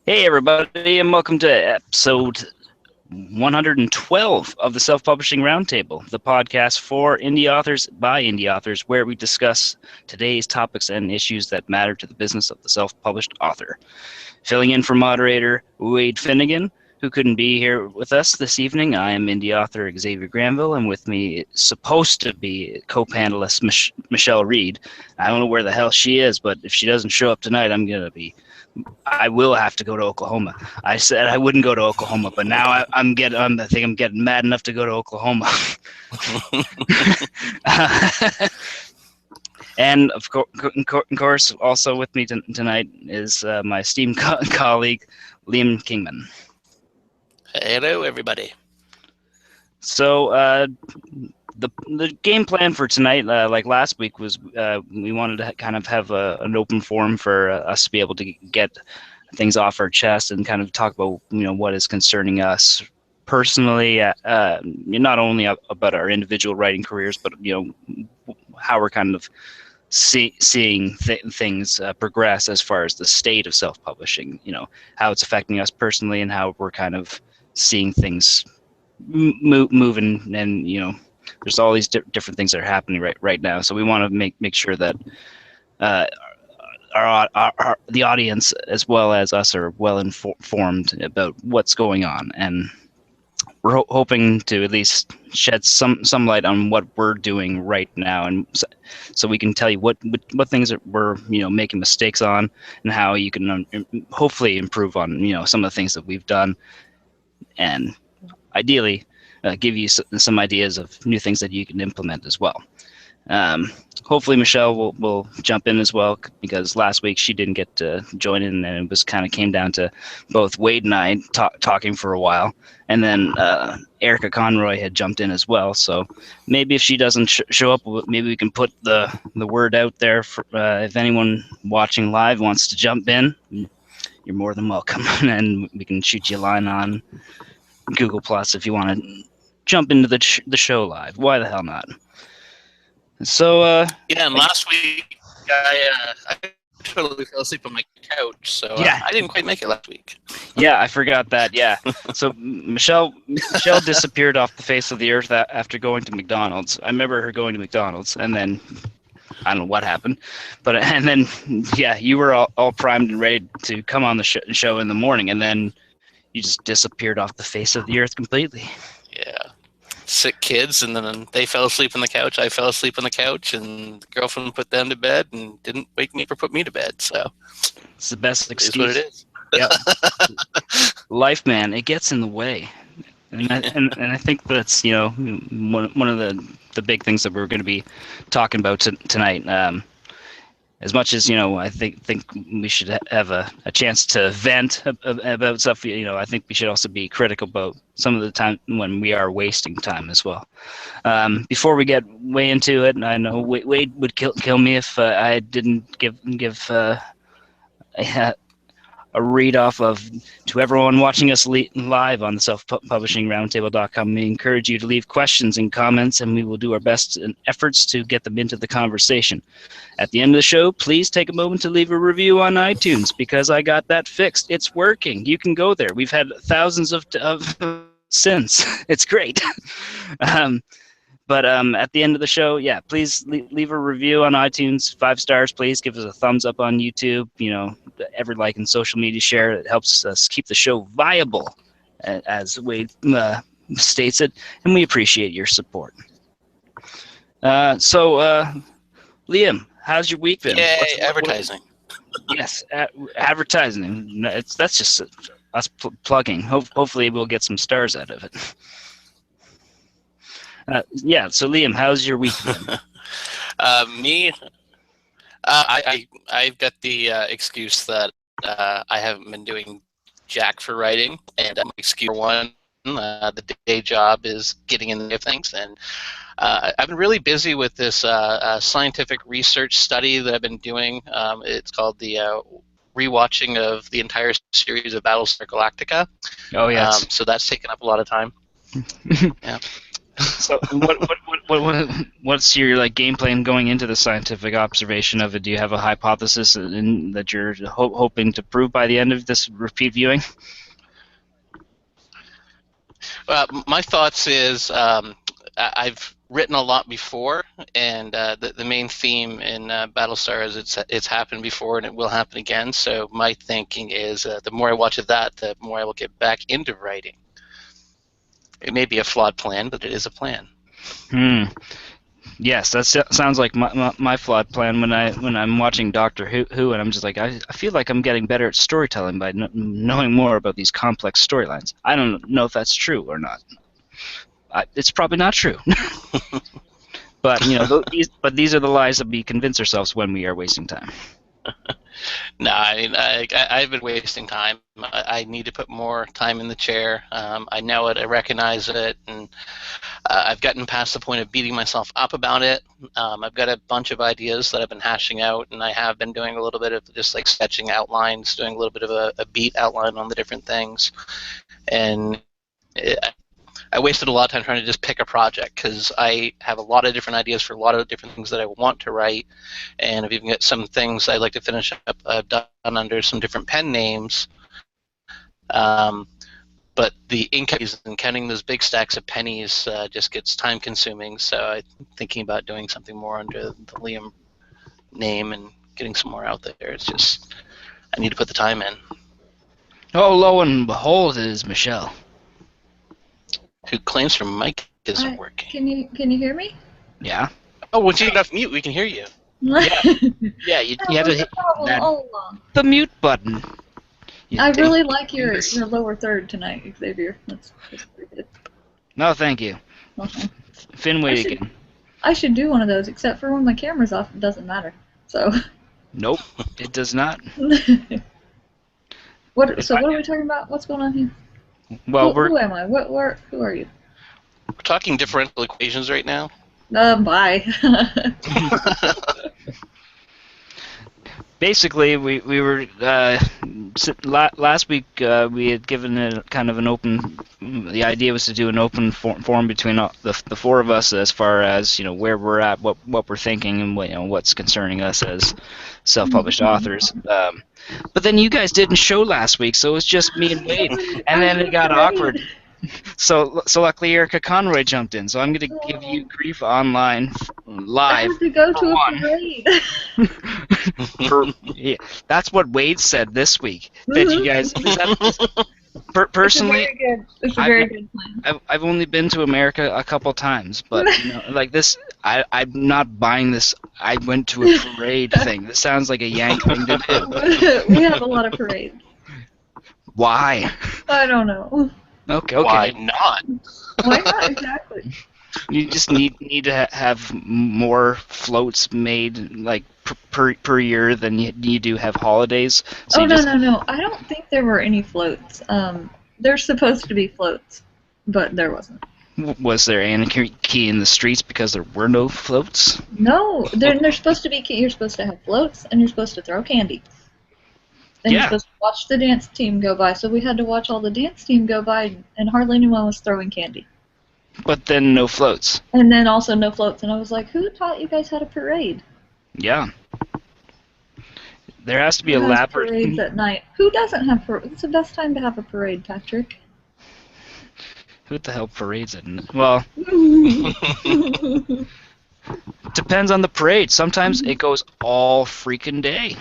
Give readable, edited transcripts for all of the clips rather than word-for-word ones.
Hey, everybody, and welcome to episode 112 of the Self-Publishing Roundtable, the podcast for indie authors by indie authors, where we discuss today's topics and issues that matter to the business of the self-published author. Filling in for moderator Wade Finnegan, who couldn't be here with us this evening, I am indie author Xavier Granville, and with me is supposed to be co-panelist Michelle Reed. I don't know where the hell she is, but if she doesn't show up tonight, I will have to go to Oklahoma. I said I wouldn't go to Oklahoma, but now I think I'm getting mad enough to go to Oklahoma. And of course, also with me tonight is my esteemed colleague, Liam Kingman. Hello, everybody. So the game plan for tonight, like last week, was we wanted to kind of have an open forum for us to be able to get things off our chest and kind of talk about what is concerning us personally, not only about our individual writing careers, but how we're kind of seeing things progress as far as the state of self-publishing. How it's affecting us personally and how we're kind of seeing things moving, and there's all these different things that are happening right now. So we want to make sure that the audience as well as us are well informed about what's going on, and we're hoping to at least shed some light on what we're doing right now, and so we can tell you what things that we're making mistakes on, and how you can hopefully improve on some of the things that we've done, and ideally give you some ideas of new things that you can implement as well. Hopefully Michelle will jump in as well, because last week she didn't get to join in, and it was came down to both Wade and I talking for a while, and then Erica Conroy had jumped in as well. So maybe if she doesn't show up, maybe we can put the word out there for if anyone watching live wants to jump in, you're more than welcome, and we can shoot you a line on Google Plus if you want to jump into the show live. Why the hell not? So yeah, and last week I totally fell asleep on my couch, so yeah. I didn't quite make it last week. Yeah, I forgot that. Yeah, so Michelle disappeared off the face of the earth after going to McDonald's. I remember her going to McDonald's, and then I don't know what happened, and then you were all primed and ready to come on the show in the morning, and then you just disappeared off the face of the earth completely. Yeah. Sick kids, and then they fell asleep on the couch. I fell asleep on the couch, and the girlfriend put them to bed and didn't wake me up or put me to bed. So it's the best excuse. It is what it is. Yeah. Life, man, it gets in the way, and I think that's one of the big things that we're going to be talking about tonight. As much as I think we should have a chance to vent about stuff. I think we should also be critical about some of the time when we are wasting time as well. Before we get way into it, and I know Wade would kill me if I didn't give a read off of to everyone watching us live on the self-publishing-roundtable.com. We encourage you to leave questions and comments, and we will do our best in efforts to get them into the conversation. At the end of the show, please take a moment to leave a review on iTunes, because I got that fixed. It's working. You can go there. We've had thousands of since. It's great. But at the end of the show, please leave a review on iTunes, 5 stars, please. Give us a thumbs up on YouTube. Every like and social media share. It helps us keep the show viable, as Wade states it, and we appreciate your support. So, Liam, how's your week been? Yay, advertising. Yes, advertising. That's just us plugging. Hopefully we'll get some stars out of it. So Liam, how's your week been? Me, I've got the excuse that I haven't been doing jack for writing, and excuse one, the day job is getting in the way of things, and I've been really busy with this scientific research study that I've been doing. It's called the rewatching of the entire series of Battlestar Galactica. Oh yes. So that's taken up a lot of time. Yeah. So what what's your like game plan going into the scientific observation of it? Do you have a hypothesis that you're hoping to prove by the end of this repeat viewing? My thoughts is I've written a lot before, and the main theme in Battlestar is it's happened before and it will happen again. So my thinking is the more I watch of that, the more I will get back into writing. It may be a flawed plan, but it is a plan. Yes, that sounds like my flawed plan when I'm watching Doctor Who, and I'm just like I feel like I'm getting better at storytelling by knowing more about these complex storylines. I don't know if that's true or not. It's probably not true. But these are the lies that we convince ourselves when we are wasting time. No, I mean, I've been wasting time. I need to put more time in the chair. I know it, I recognize it, and I've gotten past the point of beating myself up about it. I've got a bunch of ideas that I've been hashing out, and I have been doing a little bit of just like sketching outlines, doing a little bit of a beat outline on the different things. And I wasted a lot of time trying to just pick a project because I have a lot of different ideas for a lot of different things that I want to write, and I've even got some things I'd like to finish up done under some different pen names. But the ink and counting those big stacks of pennies just gets time consuming, so I'm thinking about doing something more under the Liam name and getting some more out there. It's just, I need to put the time in. Oh, lo and behold, it is Michelle. Who claims her mic isn't working. Can you hear me? Yeah. Oh, once you get off mute, we can hear you. Yeah, you had to hit the mute button. I really like your lower third tonight, Xavier. That's pretty good. No, thank you. Okay. Finn, wait again. I should do one of those, except for when my camera's off, it doesn't matter. So. Nope, it does not. What are we talking about? What's going on here? Well, who am I? Who are you? We're talking differential equations right now. Bye. Basically, we were last week. We had given it kind of an open. The idea was to do an open forum between the four of us, as far as where we're at, what we're thinking, and what's concerning us as self-published authors. But then you guys didn't show last week, so it was just me and Wade, and then it got awkward. So luckily Erica Conroy jumped in, so I'm going to give you grief online live. I have to go to a parade. Yeah, that's what Wade said this week. That you guys personally, it's a very good plan. I've only been to America a couple times, but like this, I'm not buying this. I went to a parade thing. This sounds like a Yank thing to do. We have a lot of parades. Why? I don't know. Okay. Why not? Why not exactly? You just need to have more floats made like per year than you do have holidays. So no. I don't think there were any floats. There's supposed to be floats, but there wasn't. Was there anarchy in the streets because there were no floats? No, they're supposed to be. You're supposed to have floats, and you're supposed to throw candy. And you're supposed to watch the dance team go by. So we had to watch all the dance team go by, and hardly anyone was throwing candy. But then no floats. And then also no floats. And I was like, who taught you guys how to parade? Yeah. There has to be elaborate parades at night. Who doesn't have parades? It's the best time to have a parade, Patrick. Who the hell parades at night? Well, depends on the parade. Sometimes it goes all freaking day.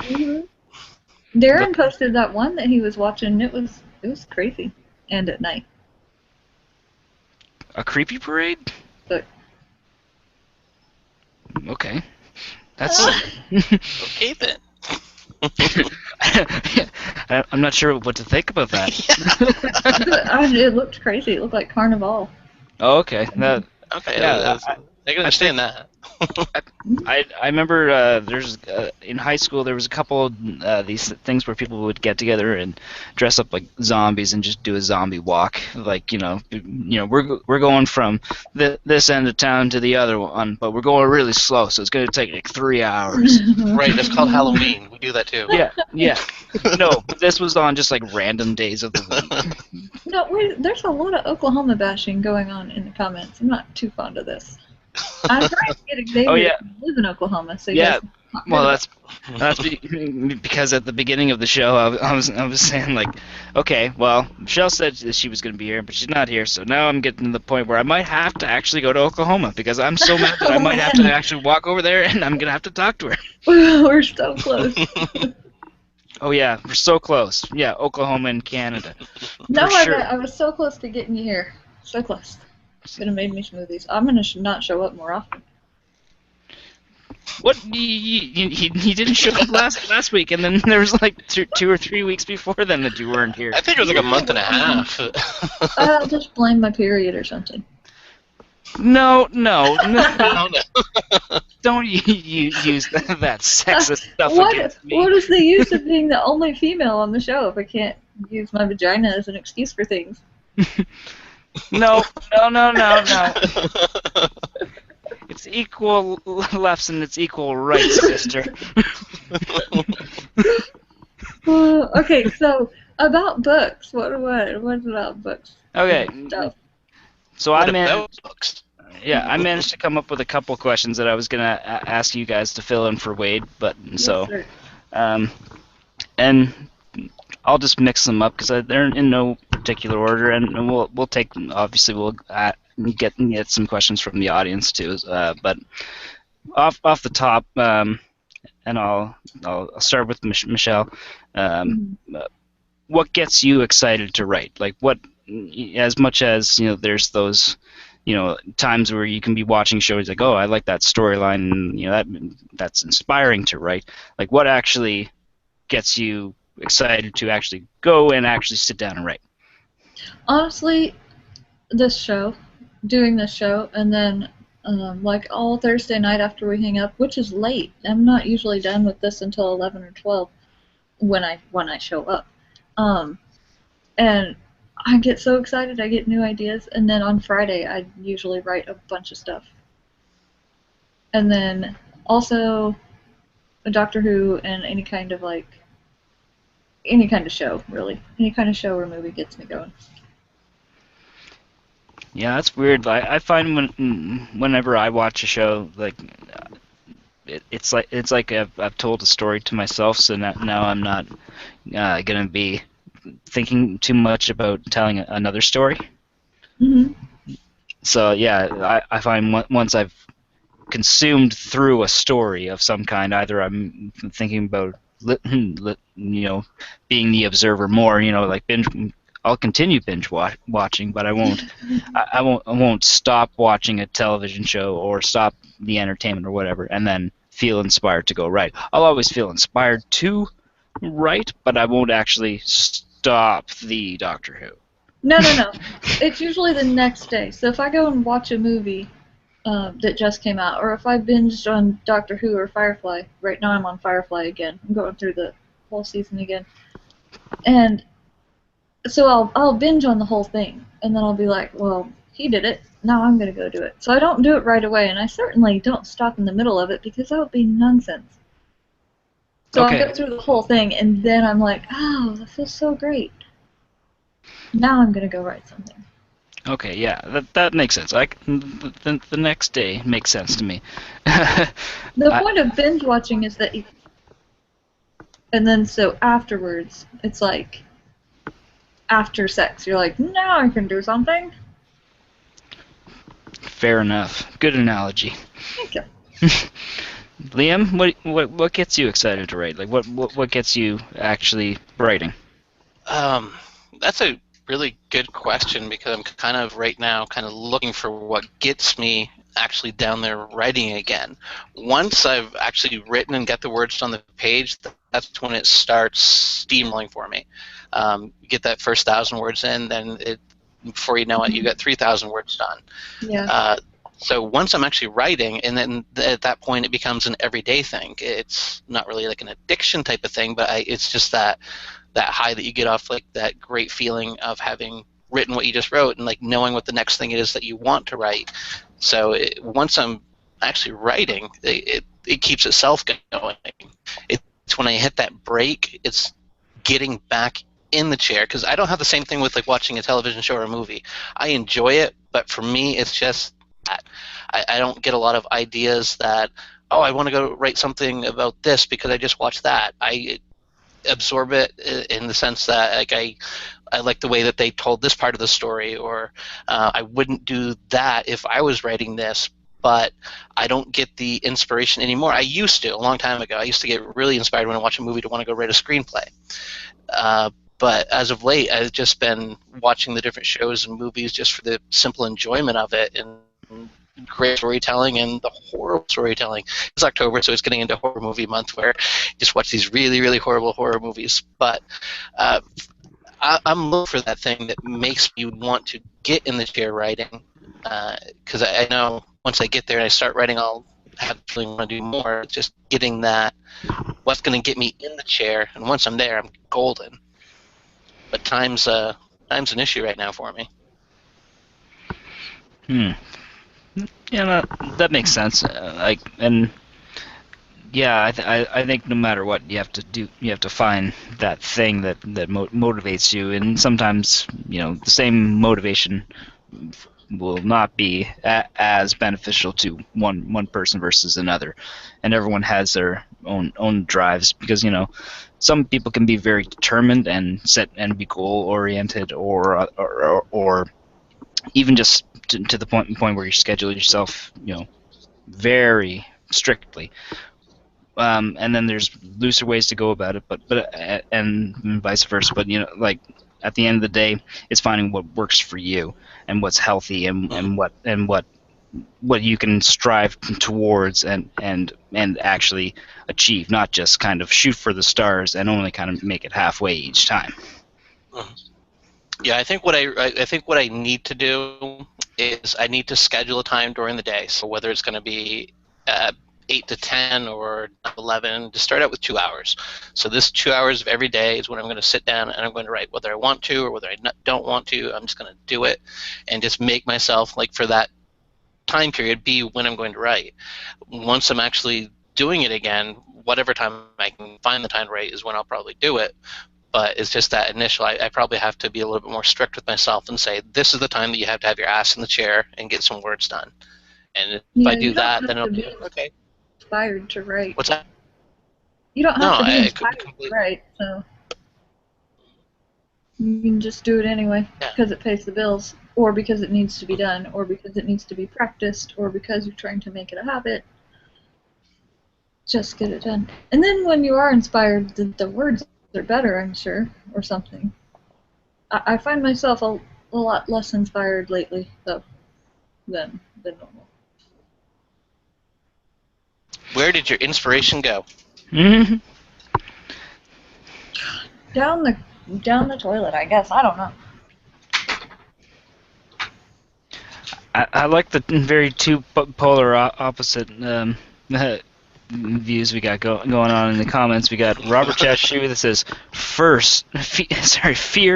Darren posted that one that he was watching. It was crazy, and at night. A creepy parade? But okay, that's okay then. I'm not sure what to think about that. It looked crazy. It looked like Carnival. Oh, okay. Okay. Yeah, I can understand that. I remember there's in high school there was a couple of these things where people would get together and dress up like zombies and just do a zombie walk, like we're going from this end of town to the other one, but we're going really slow, so it's going to take like 3 hours. Right, that's called Halloween. We do that too. Yeah. No, but this was on just like random days of the week. No, wait, there's a lot of Oklahoma bashing going on in the comments. I'm not too fond of this. I'm trying to get Xavier Oh, yeah. to live in Oklahoma, so you Yeah. guys can talk Well, good that's because at the beginning of the show, I was saying like, okay, well, Michelle said that she was going to be here, but she's not here, so now I'm getting to the point where I might have to actually go to Oklahoma because I'm so mad that I Oh, might have to man. actually walk over there and I'm going to have to talk to her. We're so close. Oh yeah, we're so close. Yeah, Oklahoma and Canada. No, For sure. I was so close to getting you here. So close. Could have made me smoothies. I'm gonna not show up more often. What he didn't show up last week, and then there was like 2 or 3 weeks before then that you weren't here. I think it was like a month and a half. I'll just blame my period or something. No. No. Don't you use that sexist stuff against me. What is the use of being the only female on the show if I can't use my vagina as an excuse for things? No. It's equal lefts and it's equal rights, sister. Okay, so about books. What about books? Okay. Stuff. So What I managed. about books? Yeah, I managed to come up with a couple questions that I was gonna ask you guys to fill in for Wade, but Yes, so, sir. and I'll just mix them up because they're in no particular order, and we'll take obviously we'll get some questions from the audience too, but off the top, and I'll start with Michelle. What gets you excited to write? Like what, as much as there's those. Times where you can be watching shows like, oh, I like that storyline, and that's inspiring to write. Like, what actually gets you excited to actually go and actually sit down and write? Honestly, doing this show, and then like all Thursday night after we hang up, which is late. I'm not usually done with this until 11 or 12 when I show up, and I get so excited, I get new ideas, and then on Friday I usually write a bunch of stuff. And then also Doctor Who and any kind of show, really. Any kind of show or movie gets me going. Yeah, that's weird. I find whenever I watch a show, like it's like I've told a story to myself, so now I'm not gonna be thinking too much about telling another story. Mm-hmm. So yeah, I find once I've consumed through a story of some kind, either I'm thinking about being the observer more, like binge. I'll continue binge watching, but I won't stop watching a television show or stop the entertainment or whatever, and then feel inspired to go write. I'll always feel inspired to write, but I won't actually stop the Doctor Who. No. It's usually the next day. So if I go and watch a movie that just came out, or if I binged on Doctor Who or Firefly, right now I'm on Firefly again. I'm going through the whole season again. And so I'll binge on the whole thing, and then I'll be like, well, he did it, now I'm going to go do it. So I don't do it right away, and I certainly don't stop in the middle of it because that would be nonsense. So Okay. I'll go through the whole thing, and then I'm like, oh, that feels so great. Now I'm going to go write something. Okay, yeah, that makes sense. The next day makes sense to me. The point of binge watching is that and then so afterwards, it's like after sex, you're like, now I can do something. Fair enough. Good analogy. Thank you. Liam, what gets you excited to write? Like what gets you actually writing? That's a really good question because I'm kind of right now kind of looking for what gets me actually down there writing again. Once I've actually written and get the words on the page, that's when it starts steamrolling for me. You get that first 1,000 words in, then before you know it, you got 3,000 words done. Yeah. So once I'm actually writing, and then at that point it becomes an everyday thing. It's not really like an addiction type of thing, but it's just that high that you get off, like that great feeling of having written what you just wrote and like knowing what the next thing is that you want to write. So once I'm actually writing, it keeps itself going. It's when I hit that break, it's getting back in the chair, because I don't have the same thing with like watching a television show or a movie. I enjoy it, but for me it's just that. I don't get a lot of ideas that, oh, I want to go write something about this because I just watched that. I absorb it in the sense that like I like the way that they told this part of the story, or I wouldn't do that if I was writing this, but I don't get the inspiration anymore. I used to, a long time ago. I used to get really inspired when I watch a movie to want to go write a screenplay. But as of late, I've just been watching the different shows and movies just for the simple enjoyment of it and great storytelling and the horrible storytelling. It's October, so it's getting into horror movie month where you just watch these really, really horrible horror movies. But I'm looking for that thing that makes me want to get in the chair writing, because I know once I get there and I start writing, I'll have the feeling I want to do more. It's just getting that, what's going to get me in the chair, and once I'm there, I'm golden. But time's an issue right now for me. Yeah, that makes sense. I think no matter what, you have to find that thing that motivates you, and sometimes the same motivation will not be as beneficial to one person versus another, and everyone has their own drives, because some people can be very determined and set and be goal oriented, or even just to the point where you schedule yourself very strictly. And then there's looser ways to go about it, but and vice versa. But like at the end of the day, it's finding what works for you and what's healthy, and what you can strive towards and actually achieve, not just kind of shoot for the stars and only kind of make it halfway each time. Yeah, I think what I need to do is I need to schedule a time during the day. So whether it's going to be 8 to 10 or 11, to start out with 2 hours. So this 2 hours of every day is when I'm going to sit down and I'm going to write, whether I want to or whether I don't want to. I'm just going to do it and just make myself, like, for that time period, be when I'm going to write. Once I'm actually doing it again, whatever time I can find the time to write is when I'll probably do it. But it's just that initial, I probably have to be a little bit more strict with myself and say, this is the time that you have to have your ass in the chair and get some words done. And if I do that, then it'll be okay. Inspired to write. What's that? You don't have to be inspired to write, so you can just do it anyway because it pays the bills, or because it needs to be done, or because it needs to be practiced, or because you're trying to make it a habit. Just get it done. And then when you are inspired, the words are better, I'm sure, or something. I find myself a lot less inspired lately, though, than normal. Where did your inspiration go? Mm-hmm. Down the toilet, I guess. I don't know. I like the very two polar opposite views we got going on in the comments. We got Robert Chashu that says, fear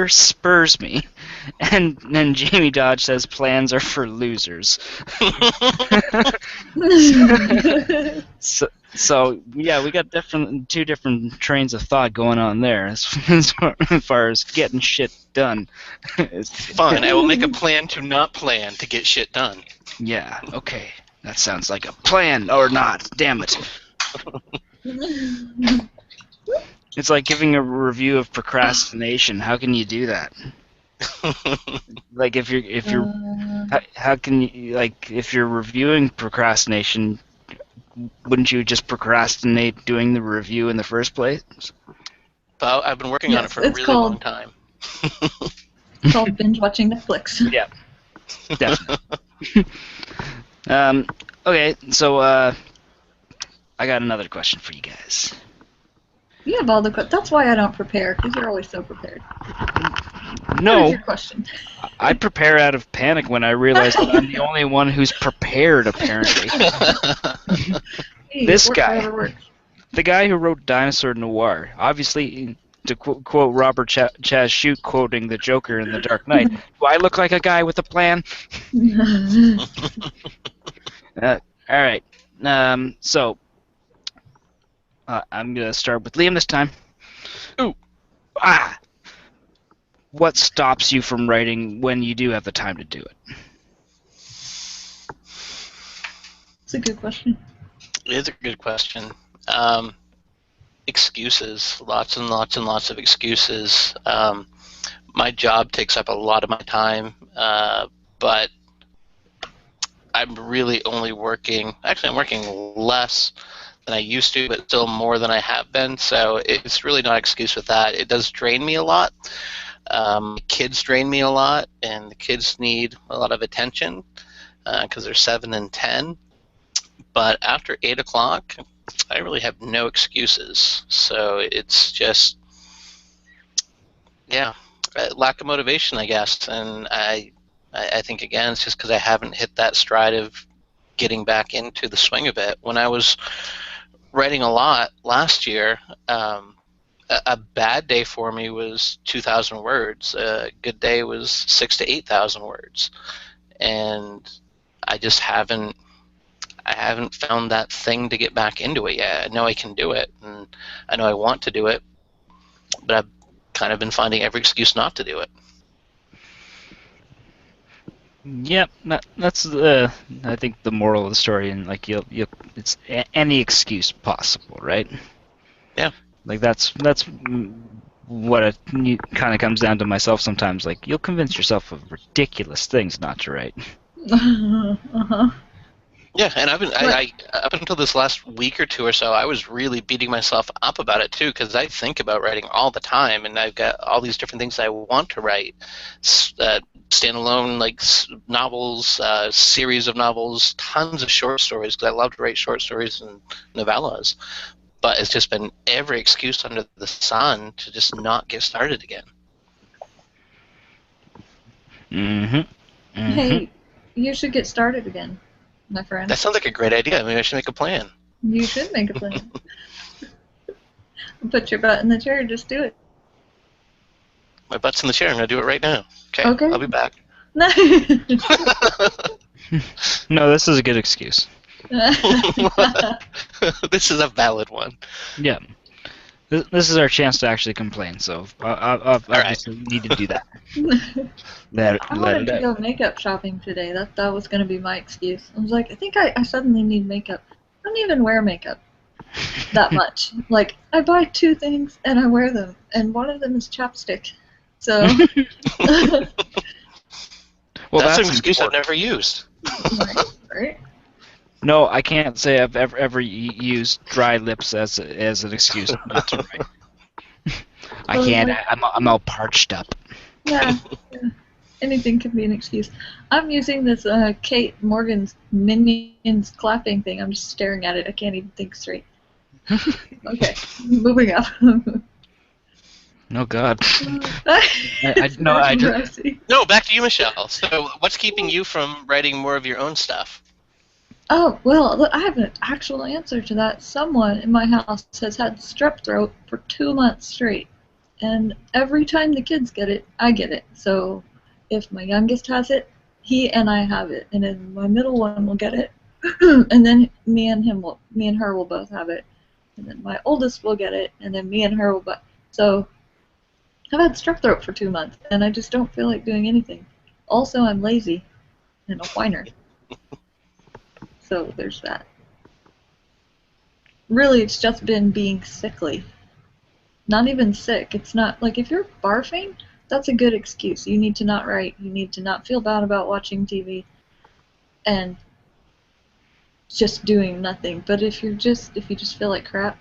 spurs me. And then Jamie Dodge says, plans are for losers. So yeah, we got two different trains of thought going on there as far as getting shit done. Fine, I will make a plan to not plan to get shit done. Yeah, okay. That sounds like a plan, or not. Damn it. It's like giving a review of procrastination. How can you do that? Like if you're how can you, like, if you're reviewing procrastination, wouldn't you just procrastinate doing the review in the first place? Well, I've been working on it for a really long time. It's called binge watching Netflix. Yeah, definitely. Okay, so I got another question for you guys. You have all the questions. That's why I don't prepare, because you're always so prepared. No. What is your question? I prepare out of panic when I realize that I'm the only one who's prepared, apparently. Hey, This guy, the guy who wrote Dinosaur Noir, obviously, to quote Robert Chaz Shute quoting the Joker in The Dark Knight, do I look like a guy with a plan? All right. So, I'm going to start with Liam this time. Ooh. Ah! What stops you from writing when you do have the time to do it? It's a good question. It is a good question. Excuses, lots and lots and lots of excuses. My job takes up a lot of my time, but I'm really only working. Actually, I'm working less than I used to, but still more than I have been. So it's really not an excuse with that. It does drain me a lot. Kids drain me a lot, and the kids need a lot of attention because they're 7 and 10. But after 8 o'clock, I really have no excuses. So it's just, yeah, lack of motivation, I guess. And I think, again, it's just because I haven't hit that stride of getting back into the swing of it. When I was writing a lot last year, a bad day for me was 2,000 words. A good day was 6,000 to 8,000 words. And I just haven't found that thing to get back into it yet. I know I can do it, and I know I want to do it, but I've kind of been finding every excuse not to do it. Yep, that's I think the moral of the story, and like it's any excuse possible, right? Yeah. Like that's what it kind of comes down to myself sometimes. Like you'll convince yourself of ridiculous things not to write. Uh-huh. Yeah, and I up until this last week or two or so, I was really beating myself up about it too, because I think about writing all the time, and I've got all these different things I want to write, standalone novels, series of novels, tons of short stories, because I love to write short stories and novellas. But it's just been every excuse under the sun to just not get started again. Hey, you should get started again, my friend. That sounds like a great idea. Maybe I should make a plan. You should make a plan. Put your butt in the chair. Just do it. My butt's in the chair. I'm going to do it right now. Okay. I'll be back. No, this is a good excuse. This is a valid one. Yeah. This is our chance to actually complain, so I just need to do that. I wanted to go makeup shopping today. That was going to be my excuse. I was like, I think I suddenly need makeup. I don't even wear makeup that much. Like, I buy 2 things and I wear them, and one of them is chapstick. So. Well, that's an excuse I've never used. Right? No, I can't say I've ever used dry lips as an excuse not to write. I can't. I'm all parched up. Yeah. Anything can be an excuse. I'm using this Kate Morgan's Minions clapping thing. I'm just staring at it. I can't even think straight. Okay, moving up. Oh God. No, back to you, Michelle. So, what's keeping you from writing more of your own stuff? Oh, well, I have an actual answer to that. Someone in my house has had strep throat for 2 months straight. And every time the kids get it, I get it. So if my youngest has it, he and I have it. And then my middle one will get it. And then me and her will both have it. And then my oldest will get it. And then me and her will both. So I've had strep throat for 2 months, and I just don't feel like doing anything. Also, I'm lazy and a whiner. So there's that. Really, it's just been being sickly. Not even sick. It's not, like, if you're barfing, that's a good excuse. You need to not write. You need to not feel bad about watching TV and just doing nothing. But if you just feel like crap,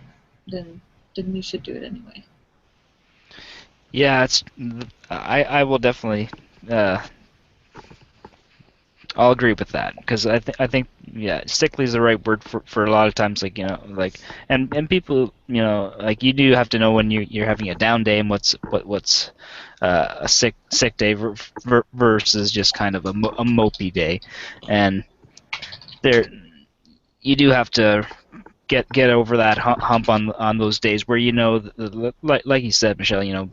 then you should do it anyway. Yeah, I will definitely I'll agree with that, because I think yeah, sickly is the right word for a lot of times, like, you know, like, and people, you know, like, you do have to know when you're having a down day and what's a sick day versus just kind of a mopey day, and you do have to get over that hump on those days where, you know, like you said, Michelle, you know,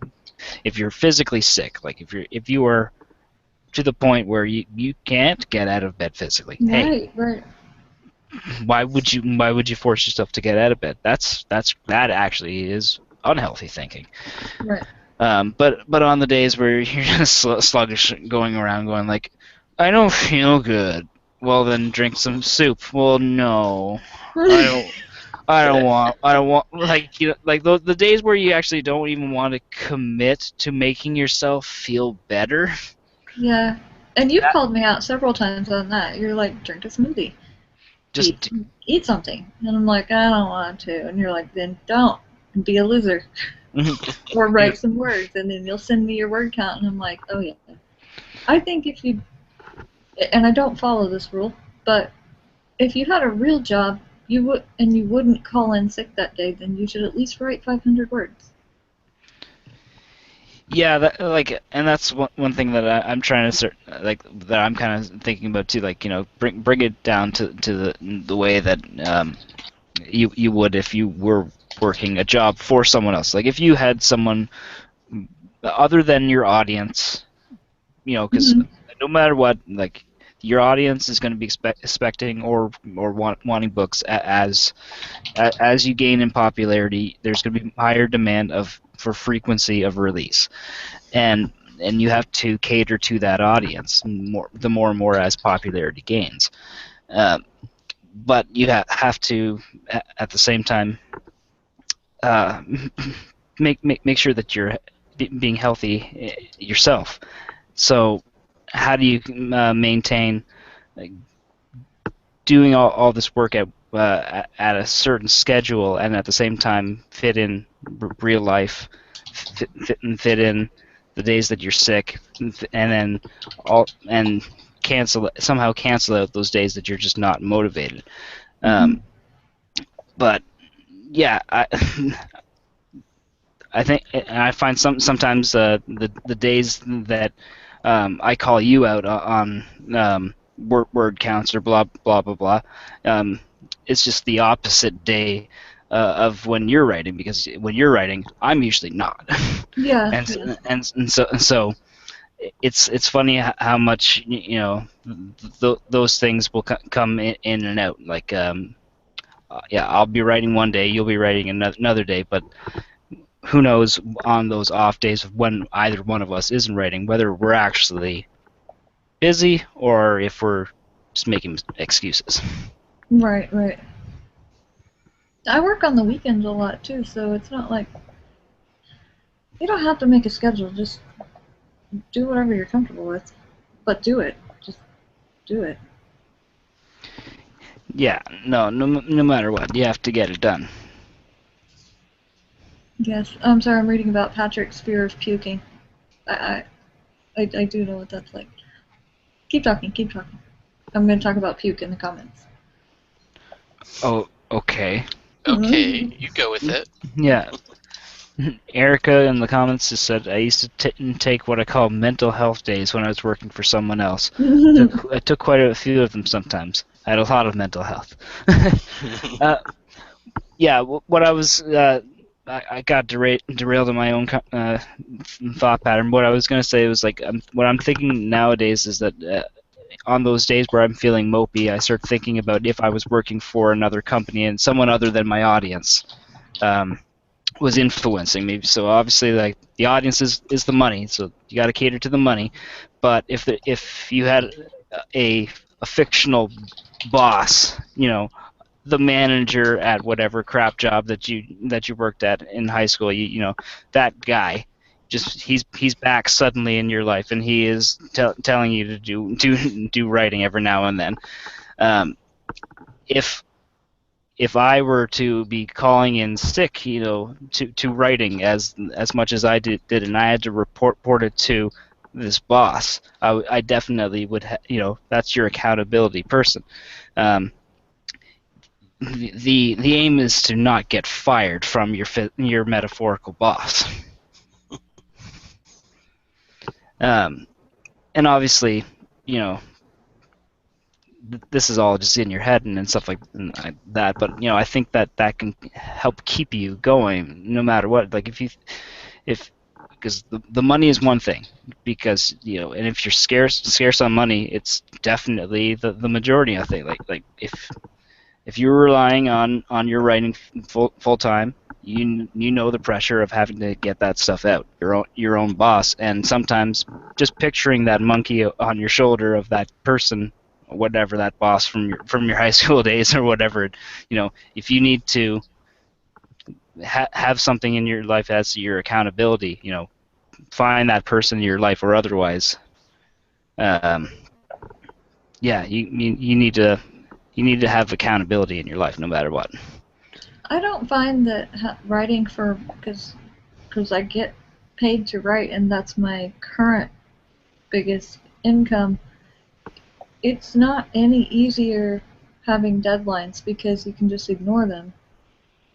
if you're physically sick, like if you are to the point where you can't get out of bed physically. Right, hey, right. Why would you force yourself to get out of bed? That actually is unhealthy thinking. Right. But on the days where you're just sluggish, going around, going like, I don't feel good. Well, then drink some soup. Well, no, I don't. I don't want. Like like the days where you actually don't even want to commit to making yourself feel better. Yeah. And you've That called me out several times on that. You're like, drink a smoothie. just Eat something. And I'm like, I don't want to. And you're like, then don't. Be a loser. Or write some words. And then you'll send me your word count. And I'm like, oh, yeah. I think if you, and I don't follow this rule, but if you had a real job, you wouldn't call in sick that day, then you should at least write 500 words. Yeah, and that's one thing that I'm trying to that I'm kind of thinking about too. Like, bring it down to the way that you would if you were working a job for someone else. Like, if you had someone other than your audience, because no matter what, like, your audience is going to be expecting or wanting books as you gain in popularity. There's going to be higher demand for frequency of release, and you have to cater to that audience more and more as popularity gains. But you have to at the same time make sure that you're being healthy yourself. So how do you maintain like, doing all this work at a certain schedule and at the same time fit in real life, fit in the days that you're sick, and then somehow cancel out those days that you're just not motivated. But yeah, I think I find sometimes the days that I call you out on word counts or blah blah blah blah. It's just the opposite day of when you're writing, because when you're writing, I'm usually not. Yeah. and so it's funny how much those things will come in and out. Like yeah, I'll be writing one day, you'll be writing another day, but who knows on those off days when either one of us isn't writing, whether we're actually busy or if we're just making excuses. Right. I work on the weekends a lot too, so it's not like you don't have to make a schedule. Just do whatever you're comfortable with, but do it. Just do it. Yeah, no matter what, you have to get it done. Yes. I'm sorry. I'm reading about Patrick's fear of puking. I do know what that's like. Keep talking. I'm going to talk about puke in the comments. Oh, okay. Okay, you go with it. Yeah. Erica in the comments just said, I used to take what I call mental health days when I was working for someone else. I took quite a few of them sometimes. I had a lot of mental health. Yeah, what I was... I got derailed in my own thought pattern. What I was going to say was, like, what I'm thinking nowadays is that on those days where I'm feeling mopey, I start thinking about if I was working for another company and someone other than my audience was influencing me. So obviously, like, the audience is the money, so you got to cater to the money. But if you had a fictional boss, the manager at whatever crap job that you worked at in high school, that guy, just he's back suddenly in your life, and he is telling you to do writing every now and then. If I were to be calling in sick, to writing as much as I did, and I had to report it to this boss, I definitely would. That's your accountability person. The aim is to not get fired from your metaphorical boss. And obviously, this is all just in your head and stuff like that. But I think that can help keep you going no matter what. Like because the money is one thing, because and if you're scarce on money, it's definitely the majority. I think like if you're relying on your writing full time, you know the pressure of having to get that stuff out, your own boss, and sometimes just picturing that monkey on your shoulder of that person whatever that boss from your high school days or whatever. If you need to have something in your life as your accountability, find that person in your life or otherwise. Yeah, you need to have accountability in your life no matter what. I don't find that writing because I get paid to write and that's my current biggest income. It's not any easier having deadlines because you can just ignore them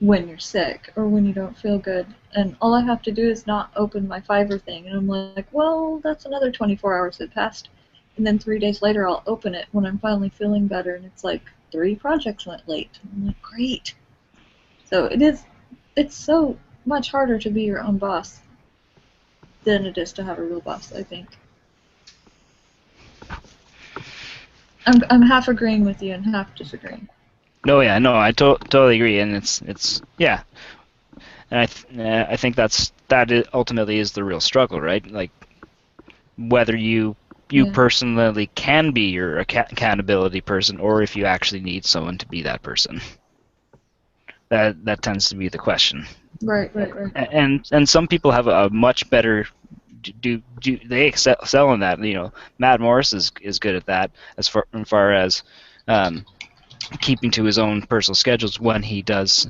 when you're sick or when you don't feel good. And all I have to do is not open my Fiverr thing. And I'm like, well, that's another 24 hours that passed. And then 3 days later, I'll open it when I'm finally feeling better. And it's like 3 projects went late. I'm like, great. So it's so much harder to be your own boss than it is to have a real boss, I think. I'm half agreeing with you and half disagreeing. No, yeah, no, I totally agree, and it's yeah, and I think that ultimately is the real struggle, right? Like whether you Yeah. personally can be your accountability person, or if you actually need someone to be that person. That tends to be the question. Right. And some people have a much better they excel in that. Matt Morris is good at that as far as keeping to his own personal schedules when he does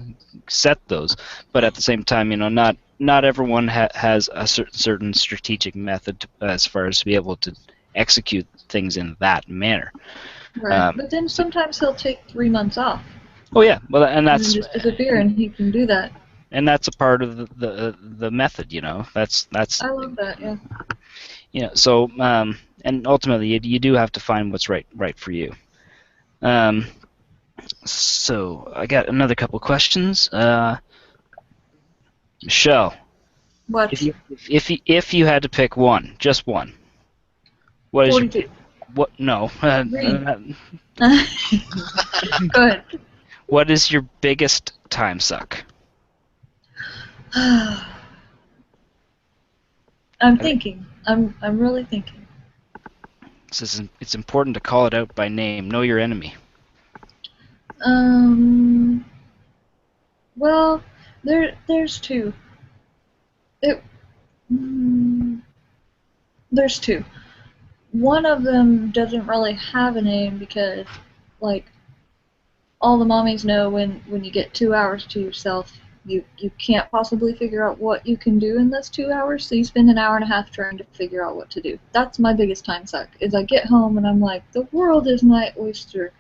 set those. But at the same time, not everyone has a certain strategic method as far as to be able to execute things in that manner. Right. But then sometimes he'll take 3 months off. Oh yeah, well, and that's and just disappear, and he can do that. And that's a part of the method. That's I love that. Yeah. So and ultimately you do have to find what's right for you. So I got another couple questions. Michelle, What? if you had to pick one, just one, what is 42. your what? No. Go ahead. What is your biggest time suck? I'm thinking. I'm really thinking. It's important to call it out by name. Know your enemy. Well, there's two. There's two. One of them doesn't really have a name because, like, all the mommies know when you get 2 hours to yourself, you can't possibly figure out what you can do in those 2 hours, so you spend an hour and a half trying to figure out what to do. That's my biggest time suck, is I get home and I'm like, the world is my oyster,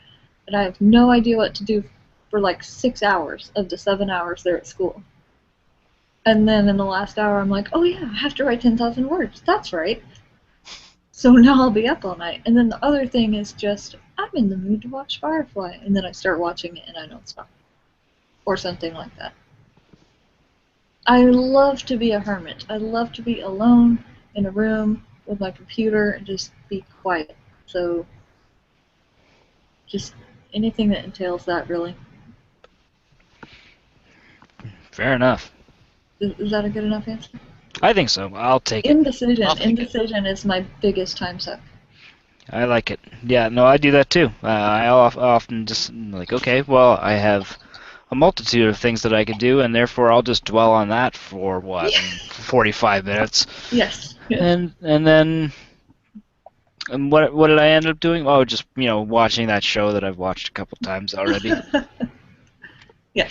and I have no idea what to do for like 6 hours of the 7 hours they're at school. And then in the last hour I'm like, oh yeah, I have to write 10,000 words. That's right. So now I'll be up all night. And then the other thing is just, I'm in the mood to watch Firefly, and then I start watching it and I don't stop. Or something like that. I love to be a hermit. I love to be alone in a room with my computer and just be quiet. So just anything that entails that, really. Fair enough. Is that a good enough answer? I think so. I'll take it. Indecision is my biggest time suck. I like it. Yeah, no, I do that too. I often just like, okay, well, I have a multitude of things that I could do, and therefore I'll just dwell on that for 45 minutes. Yes. And then, what did I end up doing? Oh, just watching that show that I've watched a couple times already. Yeah.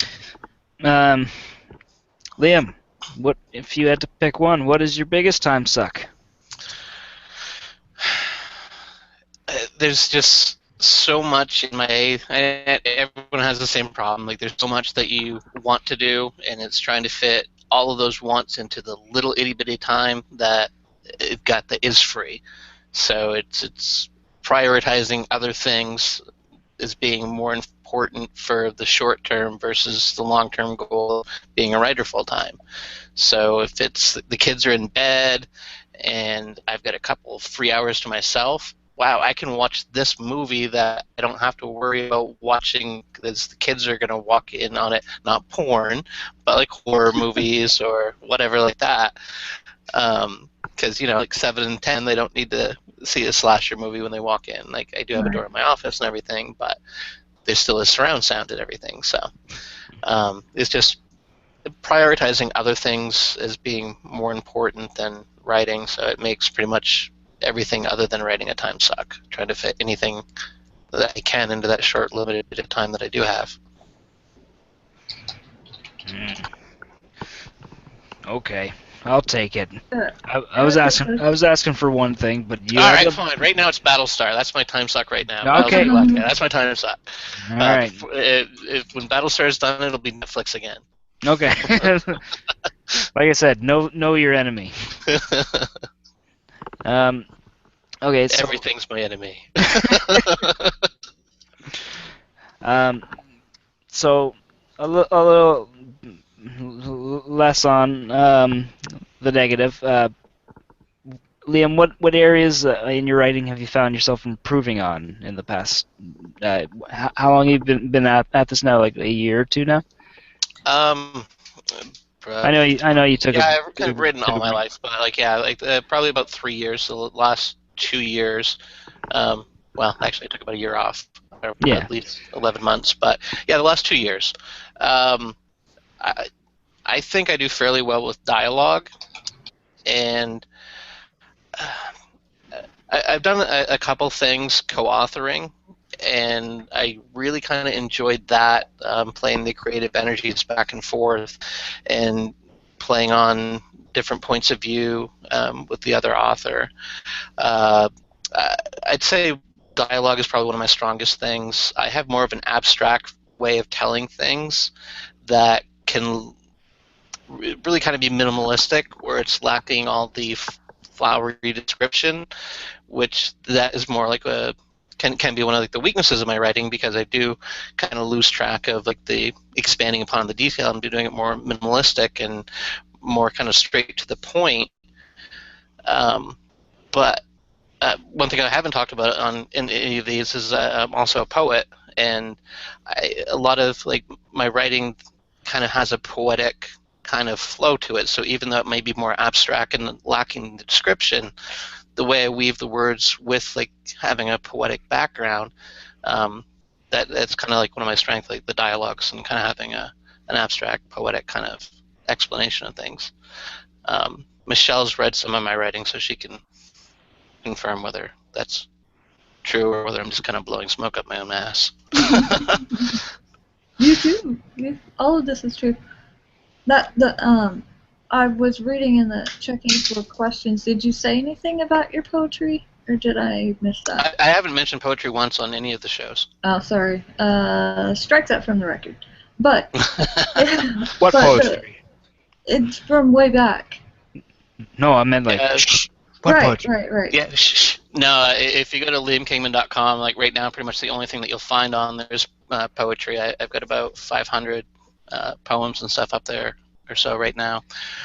Liam, what if you had to pick one? What is your biggest time suck? There's just so much in my. Everyone has the same problem. Like, there's so much that you want to do, and it's trying to fit all of those wants into the little itty bitty time that it got that is free. So it's prioritizing other things as being more important for the short term versus the long term goal of being a writer full time. So if it's the kids are in bed and I've got a couple of free hours to myself, wow, I can watch this movie that I don't have to worry about watching because the kids are going to walk in on it, not porn, but like horror movies or whatever like that. Because, like 7 and 10, they don't need to see a slasher movie when they walk in. Like, I do have a door in my office and everything, but there still is surround sound and everything. So it's just prioritizing other things as being more important than writing. So it makes pretty much everything other than writing a time suck. Trying to fit anything that I can into that short, limited bit of time that I do have. Okay, I'll take it. Uh, I was asking for one thing, but you. All right, fine. Right now it's Battlestar. That's my time suck right now. Okay. That's my time suck. All right. When Battlestar is done, it'll be Netflix again. Okay. Like I said, know your enemy. Okay. So, everything's my enemy. So a little less on the negative. Liam, what areas in your writing have you found yourself improving on in the past? How long have you been at this now? Like a year or two now? I know you took. Yeah, I've kind of written all my life, but probably about 3 years. The last 2 years. Well, actually, I took about a year off. At least 11 months, but yeah, the last 2 years. I think I do fairly well with dialogue, and I've done a couple things co-authoring, and I really kind of enjoyed that, playing the creative energies back and forth, and playing on different points of view with the other author. I'd say dialogue is probably one of my strongest things. I have more of an abstract way of telling things that can really kind of be minimalistic, where it's lacking all the flowery description, which that is more like can be one of the weaknesses of my writing, because I do kind of lose track of the expanding upon the detail. I'm doing it more minimalistic and more kind of straight to the point. But one thing I haven't talked about in any of these is I'm also a poet, and a lot of my writing kind of has a poetic kind of flow to it. So even though it may be more abstract and lacking the description, the way I weave the words with having a poetic background, that's kind of one of my strengths, the dialogues and kind of having an abstract poetic kind of explanation of things. Michelle's read some of my writing, so she can confirm whether that's true or whether I'm just kind of blowing smoke up my own ass. You too. All of this is true. I was reading in the checking for questions. Did you say anything about your poetry, or did I miss that? I haven't mentioned poetry once on any of the shows. Oh, sorry. Strike that from the record. But what poetry? It's from way back. No, I meant what poetry? Right. Yeah. No, if you go to liamkingman.com, right now, pretty much the only thing that you'll find on there is poetry. I've got about 500 poems and stuff up there or so right now.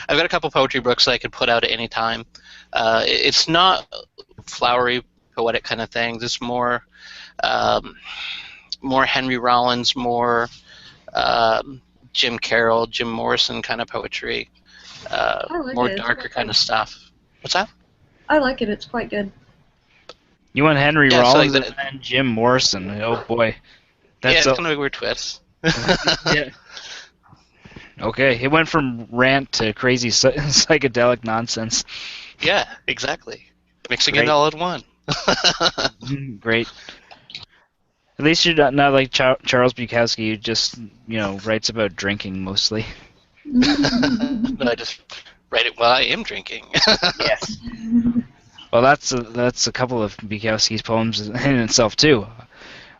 I've got a couple poetry books that I could put out at any time. It's not flowery, poetic kind of things. It's more Henry Rollins, more Jim Carroll, Jim Morrison kind of poetry, more darker kind of stuff. What's that? I like it. It's quite good. You want Henry Rollins and Jim Morrison? Oh boy, that's it's kind of a weird twist. Yeah. Okay, it went from rant to crazy psychedelic nonsense. Yeah, exactly. Mixing it all in one. Great. At least you're not like Charles Bukowski, who just writes about drinking mostly. No, I just write it while I am drinking. Yes. Well, that's a couple of Bukowski's poems in itself too.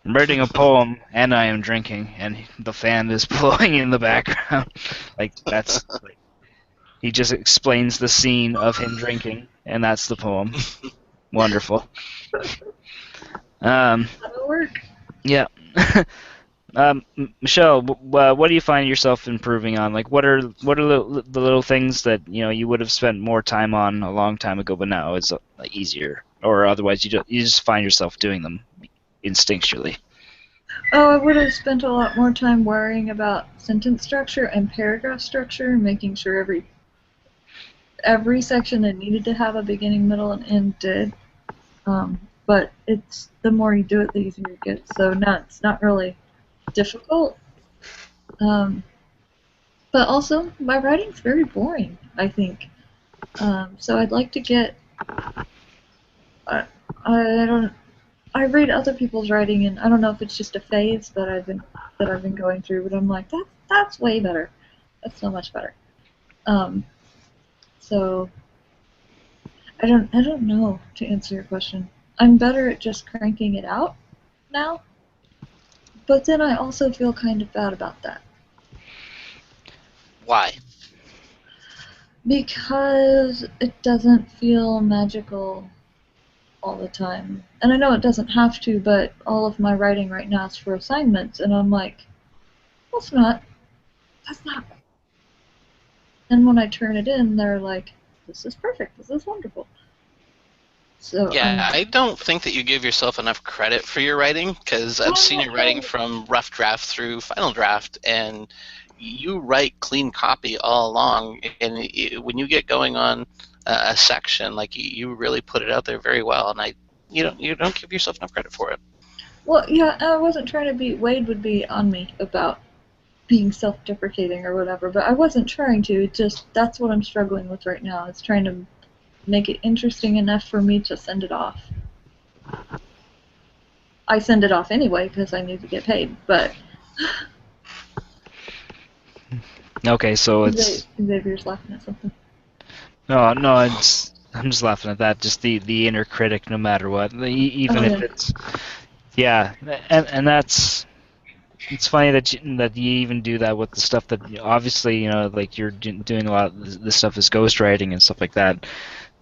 I'm writing a poem and I am drinking, and the fan is blowing in the background. He just explains the scene of him drinking, and that's the poem. Wonderful. That'll work. Yeah. Michelle, what do you find yourself improving on? What are the little things that you would have spent more time on a long time ago, but now it's easier, or otherwise you just find yourself doing them instinctually? Oh, I would have spent a lot more time worrying about sentence structure and paragraph structure, making sure every section that needed to have a beginning, middle, and end did. But it's the more you do it, the easier it gets. So it's not really difficult. But also, my writing's very boring, I think. So I'd like to get. I don't. I read other people's writing, and I don't know if it's just a phase that I've been going through, but I'm like, that's way better. That's so much better. So I don't know, to answer your question. I'm better at just cranking it out now, but then I also feel kind of bad about that. Why? Because it doesn't feel magical all the time. And I know it doesn't have to, but all of my writing right now is for assignments, and I'm like, that's not. And when I turn it in, they're like, this is perfect, this is wonderful. So yeah, I don't think that you give yourself enough credit for your writing, because I've seen your writing from rough draft through final draft, and you write clean copy all along. And when you get going on a section, like you really put it out there very well, and you don't give yourself enough credit for it. Well, yeah, I wasn't trying to be. Wade would be on me about being self-deprecating or whatever, but I wasn't trying to. It just that's what I'm struggling with right now. It's trying to make it interesting enough for me to send it off. I send it off anyway because I need to get paid, but... Okay, so it's... Xavier's laughing at something. No, I'm just laughing at that. Just the inner critic, no matter what. Even if it's... Yeah, and that's... It's funny that you even do that with the stuff that, obviously, like you're doing a lot of the stuff as ghostwriting and stuff like that.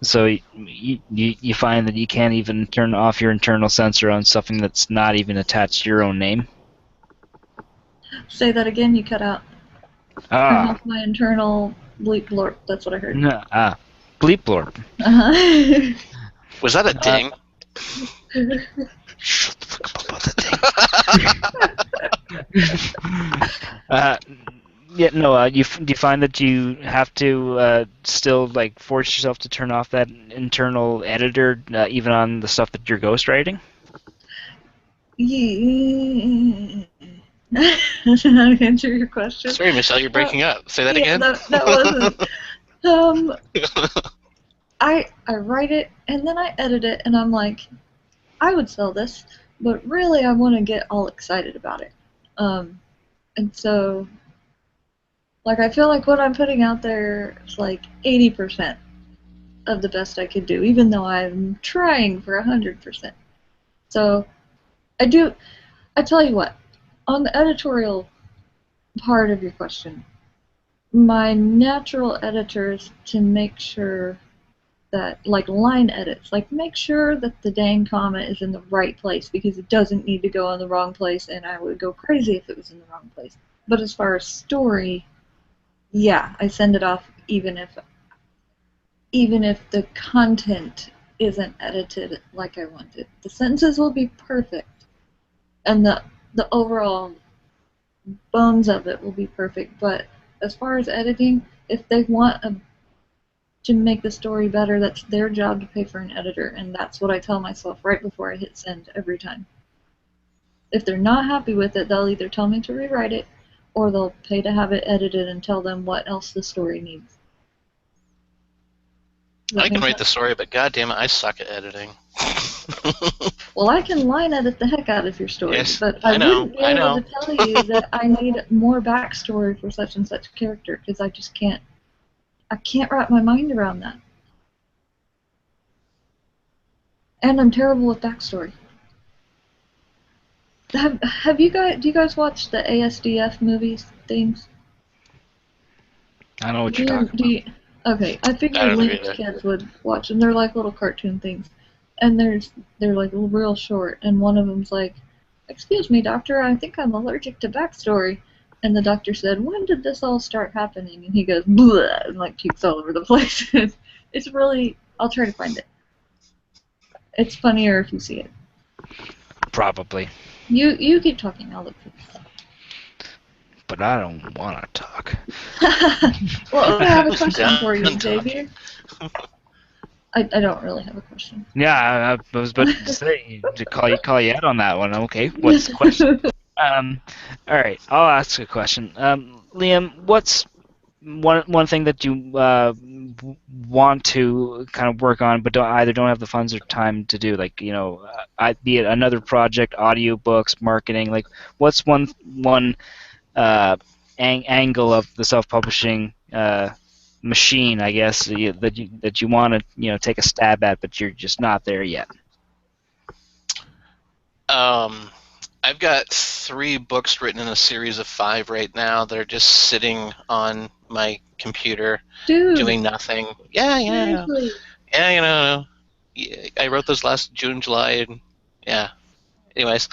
So you find that you can't even turn off your internal censor on something that's not even attached to your own name. Say that again, you cut out. Turn off my internal bleep blorp, that's what I heard. Bleep blorp. Uh-huh. Was that a ding? Shut the fuck up about that thing. Yeah, no. Do you find that you have to still like force yourself to turn off that internal editor, even on the stuff that you're ghostwriting? Yeah. Does that answer your question? Sorry, Michelle, you're breaking up. Say that again. That wasn't. I write it and then I edit it, and I'm like, I would sell this, but really I want to get all excited about it. And so. Like, I feel like what I'm putting out there is like 80% of the best I could do, even though I'm trying for 100%. So, I tell you what, on the editorial part of your question, my natural editors to make sure that, like line edits, like make sure that the dang comma is in the right place, because it doesn't need to go in the wrong place, and I would go crazy if it was in the wrong place. But as far as story, yeah, I send it off even if the content isn't edited like I want it. The sentences will be perfect, and the overall bones of it will be perfect. But as far as editing, if they want to make the story better, that's their job to pay for an editor, and that's what I tell myself right before I hit send every time. If they're not happy with it, they'll either tell me to rewrite it, or they'll pay to have it edited and tell them what else the story needs. I can write the story, but goddamn it, I suck at editing. Well, I can line edit the heck out of your story, yes, but I wouldn't be able to tell you that I need more backstory for such and such character, because I just can't. I can't wrap my mind around that. And I'm terrible with backstory. Do you guys watch the ASDF movies things? I know what you're talking about. Okay, I figured Link's kids would watch them. They're like little cartoon things, and they're like real short. And one of them's like, "Excuse me, doctor, I think I'm allergic to backstory." And the doctor said, "When did this all start happening?" And he goes, "Bleh," and like pukes all over the place. It's really. I'll try to find it. It's funnier if you see it. Probably. You keep talking. I'll look for this. But I don't want to talk. Well, I have a question for you, Xavier. I don't really have a question. Yeah, I was about to say to call you out on that one. Okay, what's the question? All right, I'll ask a question. Liam, what's one thing that you want to kind of work on, but don't have the funds or time to do? Like, be it another project, audiobooks, marketing. Like, what's one angle of the self-publishing machine, I guess, that you want to take a stab at, but you're just not there yet? I've got 3 books written in a series of 5 right now. They're just sitting on my computer, Dude, doing nothing. Yeah. seriously. Yeah, I wrote those last June, July, and yeah. Anyways,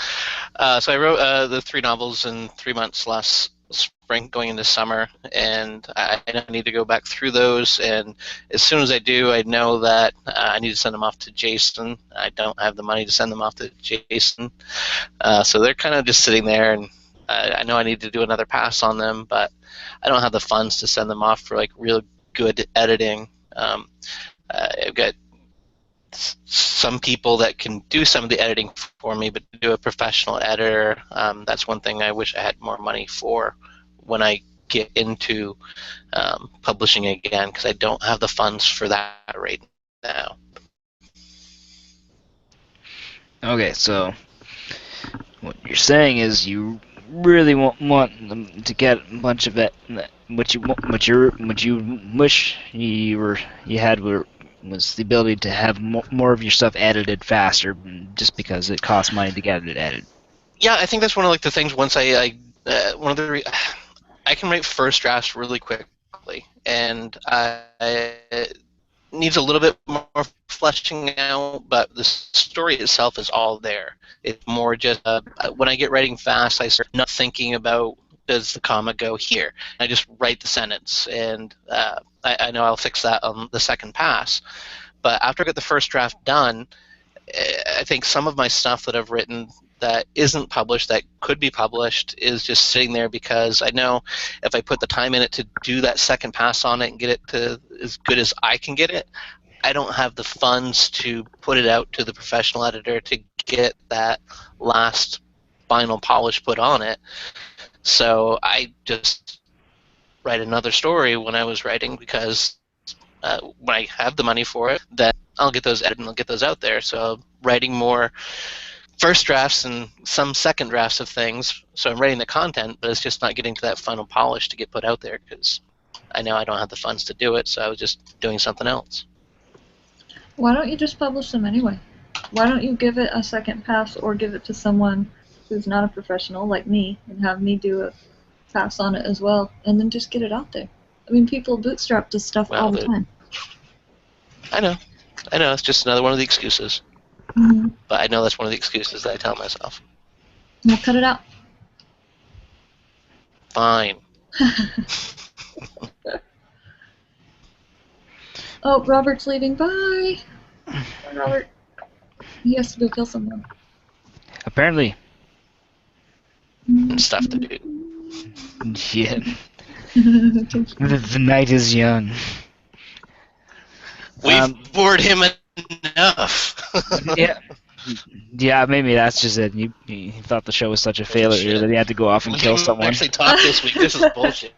so I wrote the 3 novels in 3 months last spring, going into summer, and I need to go back through those. And as soon as I do, I know that I need to send them off to Jason. I don't have the money to send them off to Jason, so they're kind of just sitting there. And I know I need to do another pass on them, but I don't have the funds to send them off for like real good editing. I've got some people that can do some of the editing for me, but to do a professional editor, that's one thing I wish I had more money for when I get into publishing again, because I don't have the funds for that right now. Okay, so what you're saying is you really want them to get a bunch of it. What you wish you had was the ability to have more of your stuff edited faster, just because it costs money to get it edited. Yeah, I think that's one of the things. Once one of the I can write first drafts really quickly, and it needs a little bit more fleshing out, but the story itself is all there. It's more just when I get writing fast, I start not thinking about, does the comma go here? I just write the sentence, and I know I'll fix that on the second pass. But after I get the first draft done, I think some of my stuff that I've written that isn't published, that could be published, is just sitting there because I know if I put the time in it to do that second pass on it and get it to as good as I can get it, I don't have the funds to put it out to the professional editor to get that last final polish put on it. So I just write another story when I was writing, because when I have the money for it, then I'll get those edited and I'll get those out there. So writing more first drafts and some second drafts of things. So I'm writing the content, but it's just not getting to that final polish to get put out there, because I know I don't have the funds to do it. So I was just doing something else. Why don't you just publish them anyway? Why don't you give it a second pass, or give it to someone who's not a professional like me and have me do a pass on it as well, and then just get it out there? I mean, people bootstrap this stuff all the time. I know. It's just another one of the excuses. Mm-hmm. But I know that's one of the excuses that I tell myself. We'll cut it out. Fine. Oh, Robert's leaving. Bye. Bye, Robert. He has to go kill someone. Apparently. And stuff to do. Yeah. The night is young. We've bored him enough. Yeah, maybe that's just it. He thought the show was such a failure that he had to go off and kill someone. Actually, talk this week. This is bullshit.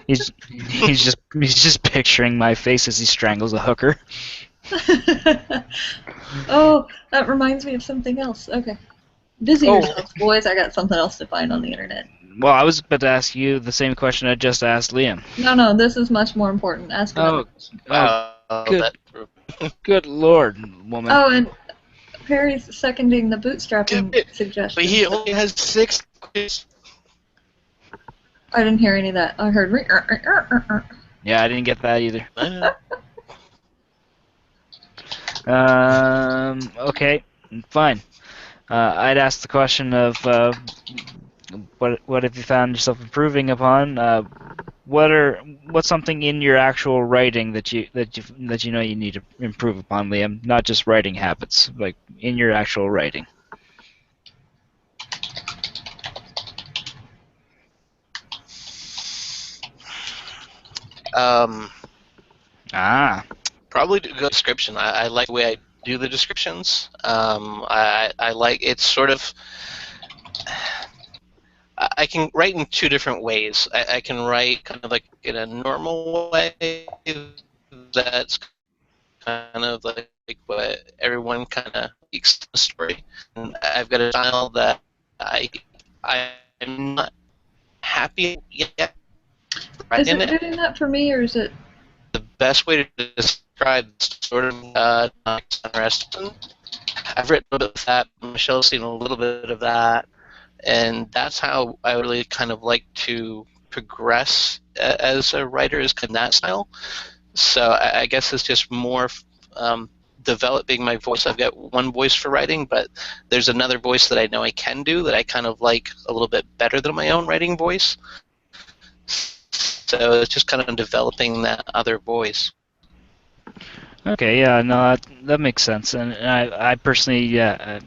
He's just picturing my face as he strangles a hooker. Oh, that reminds me of something else. Okay. Busy yourselves, boys. I got something else to find on the internet. Well, I was about to ask you the same question I just asked Liam. No, this is much more important. Ask another question. Good Lord, woman. Oh, and Perry's seconding the bootstrapping suggestion. But he only has 6 quiz. I didn't hear any of that. I heard. Yeah, I didn't get that either. Okay, fine. I'd ask the question of what have you found yourself improving upon? What's something in your actual writing that you know you need to improve upon, Liam? Not just writing habits, like in your actual writing. Probably a good description. I like the way I do the descriptions. I like it's sort of. I can write in two different ways. I can write kind of like in a normal way that's kind of like what everyone kind of speaks the story. And I've got a style that I'm not happy yet Is writing it it. doing that for me, or is it? The best way to describe sort of Reston. I've written a bit of that. Michelle's seen a little bit of that, and that's how I really kind of like to progress as a writer, is kind of that style. So I guess it's just more developing my voice. I've got one voice for writing, but there's another voice that I know I can do that I kind of like a little bit better than my own writing voice. So it's just kind of developing that other voice. Okay, yeah, no, that makes sense, and I personally, yeah,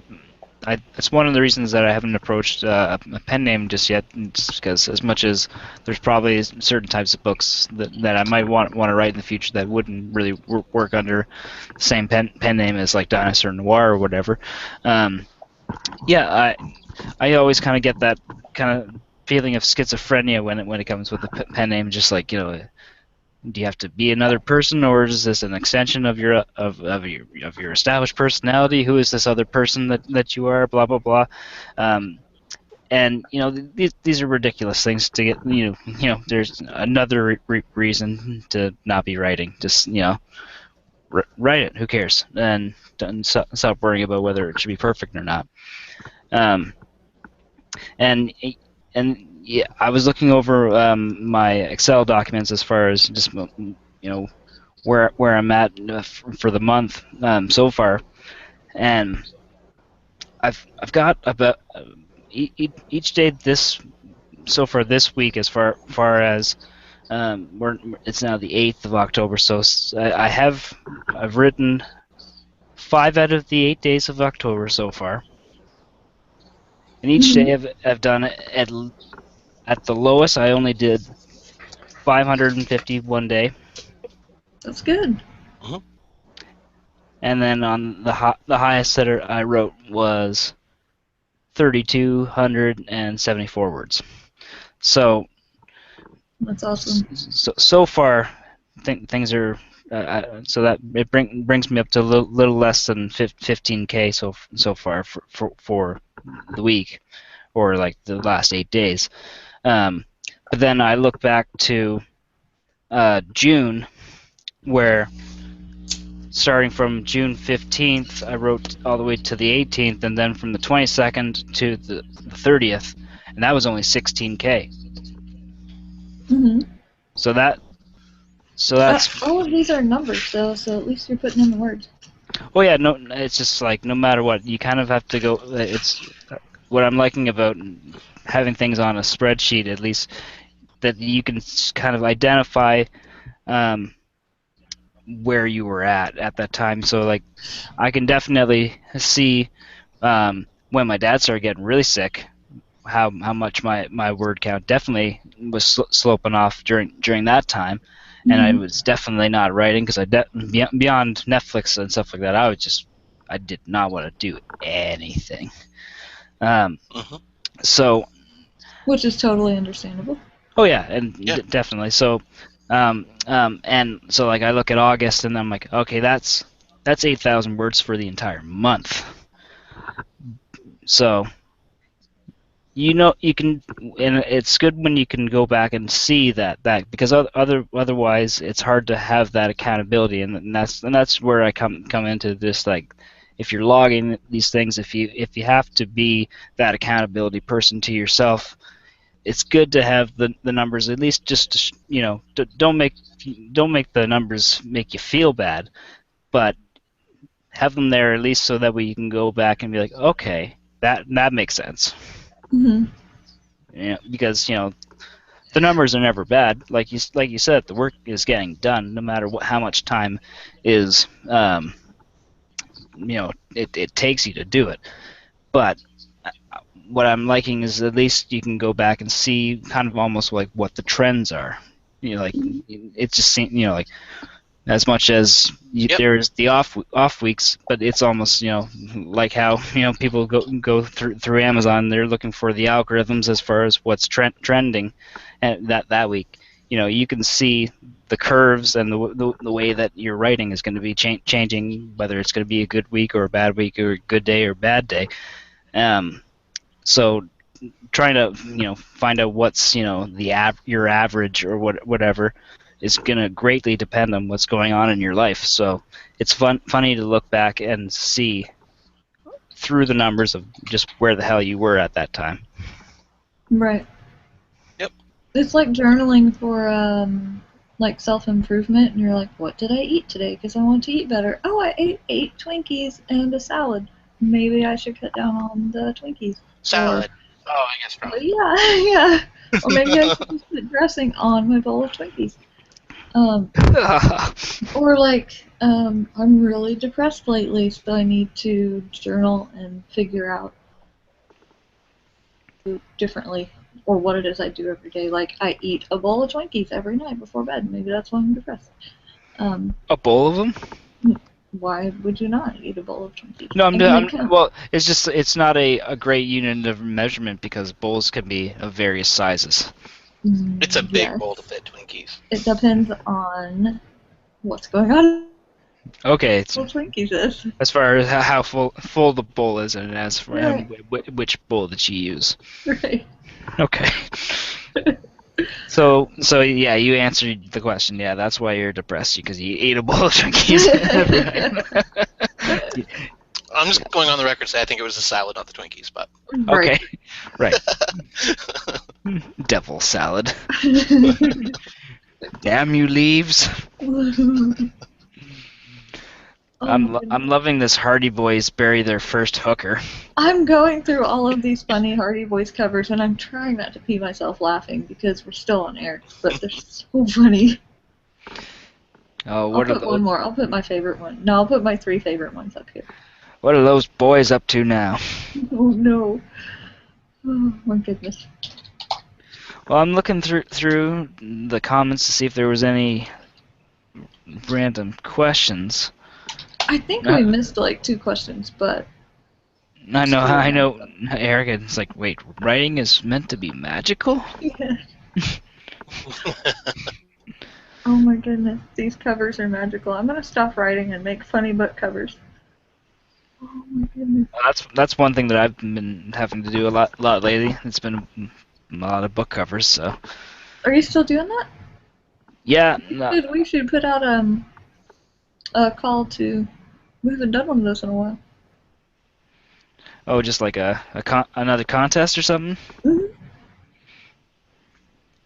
it's one of the reasons that I haven't approached a pen name just yet, just because as much as there's probably certain types of books that I might want to write in the future that wouldn't really work under the same pen name as like Dinosaur Noir or whatever. Yeah, I always kind of get that kind of feeling of schizophrenia when it comes with the pen name, just like, you know, do you have to be another person, or is this an extension of your established personality? Who is this other person that you are? Blah blah blah. And you know, these are ridiculous things to get. You know, there's another reason to not be writing. Just, you know, write it. Who cares? And stop worrying about whether it should be perfect or not. And yeah, I was looking over my Excel documents as far as just, you know, where I'm at for the month so far, and I've got about each day this so far this week, as far as it's now the 8th of October, so I've written 5 out of the 8 days of October so far, and each day I've done it at the lowest. I only did 550 one day. That's good. Mm-hmm. And then on the highest that I wrote was 3,274 words. So That's awesome. So far, things are so that it brings me up to a little less than 15K so far for the week, or like the last 8 days. But then I look back to June, where starting from June 15th, I wrote all the way to the 18th, and then from the 22nd to the 30th, and that was only 16K. Mm-hmm. So that's all of these are numbers, though, so at least you're putting in the words. well, yeah, no, it's just like no matter what, you kind of have to go. It's what I'm liking about having things on a spreadsheet, at least, that you can kind of identify where you were at that time. So like, I can definitely see when my dad started getting really sick, how much my word count definitely was sloping off during that time, and I was definitely not writing because beyond Netflix and stuff like that, I did not want to do anything. So, which is totally understandable. Oh yeah, and definitely. So, and so like I look at August and I'm like, okay, that's 8,000 words for the entire month. So, you know, you can, and it's good when you can go back and see that because otherwise it's hard to have that accountability, and that's where I come into this, like, if you're logging these things, if you have to be that accountability person to yourself, it's good to have the numbers, at least just to, you know, don't make the numbers make you feel bad, but have them there at least so that way you can go back and be like, okay, that makes sense. Mm-hmm. Yeah, because, you know, the numbers are never bad. Like you said, the work is getting done no matter how much time is you know, it takes you to do it. But what I'm liking is at least you can go back and see kind of almost like what the trends are. You know, like, it just seems, you know, like as much as Yep. there's the off weeks, but it's almost like how people go through Amazon. They're looking for the algorithms as far as what's trending, and that week, you can see the curves and the way that your writing is going to be changing, whether it's going to be a good week or a bad week or a good day or bad day. So trying to find out what's your average or whatever is going to greatly depend on what's going on in your life. So it's funny to look back and see through the numbers of just where the hell you were at that time. Right. Yep. It's like journaling for like self-improvement, and you're like, what did I eat today? Because I want to eat better. Oh, I ate 8 Twinkies and a salad. Maybe I should cut down on the Twinkies. Salad. I guess probably. Yeah. Or maybe I should just put dressing on my bowl of Twinkies. Or like, I'm really depressed lately, so I need to journal and figure out differently, or what it is I do every day. Like, I eat a bowl of Twinkies every night before bed. Maybe that's why I'm depressed. A bowl of them? Why would you not eat a bowl of Twinkies? No, well, it's not a great unit of measurement because bowls can be of various sizes. It's a big bowl to fit Twinkies. It depends on what's going on. Okay, Twinkies is. As far as how full the bowl is, and as for Right. which bowl that you use. Right. Okay. So yeah, you answered the question. Yeah, that's why you're depressed, because you ate a bowl of Twinkies every night. I'm just going on the record to say I think it was the salad, not the Twinkies, but. Okay. Right. Devil salad. Damn you, leaves. I'm loving this Hardy Boys bury their first hooker. I'm going through all of these funny Hardy Boys covers, and I'm trying not to pee myself laughing because we're still on air, but they're so funny. Oh, I'll put one more. I'll put my favorite one. No, I'll put my 3 favorite ones up here. What are those boys up to now? Oh no. Oh my goodness. Well, I'm looking through the comments to see if there was any random questions. I think we missed like 2 questions, but I know. Erica's like, wait, writing is meant to be magical? yeah. Oh my goodness, these covers are magical. I'm gonna stop writing and make funny book covers. Oh my goodness. That's one thing that I've been having to do a lot lately. It's been a lot of book covers. So. Are you still doing that? Yeah. No. We should put out a call to. We haven't done one of those in a while. Oh, just like another contest or something? Mm-hmm.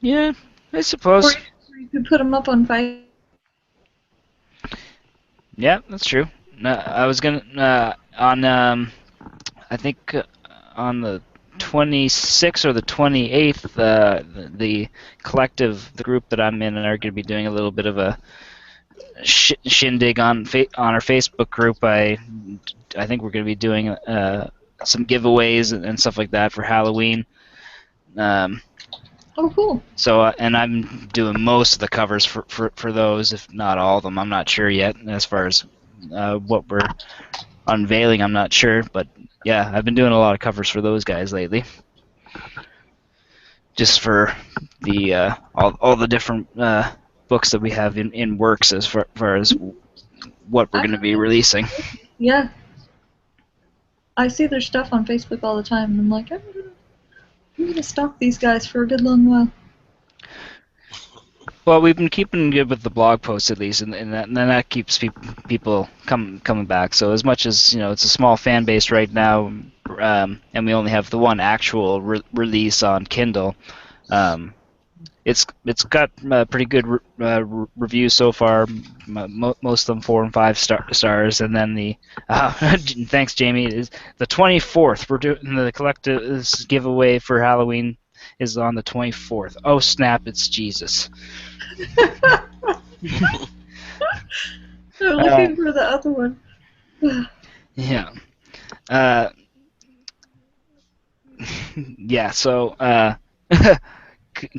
Yeah, I suppose. Or you could put them up on Facebook. Yeah, that's true. No, I was gonna on I think on the 26th or the 28th, the collective, the group that I'm in, are going to be doing a little bit of a shindig on our Facebook group. I think we're going to be doing some giveaways and stuff like that for Halloween. Oh, cool. So and I'm doing most of the covers for those, if not all of them. I'm not sure yet as far as what we're unveiling. I'm not sure, but yeah, I've been doing a lot of covers for those guys lately. Just for the all the different books that we have in works as far as what we're going to be releasing. Yeah. I see their stuff on Facebook all the time, and I'm like, I'm gonna stalk these guys for a good long while. Well, we've been keeping good with the blog posts at least, and that keeps people coming back. So as much as it's a small fan base right now, and we only have the one actual release on Kindle. It's got pretty good reviews so far. Most of them 4 and 5 stars, and then the thanks Jamie, is the 24th. We're doing the collective giveaway for Halloween is on the 24th. Oh snap! It's Jesus. I'm looking for the other one. Yeah. Yeah. So.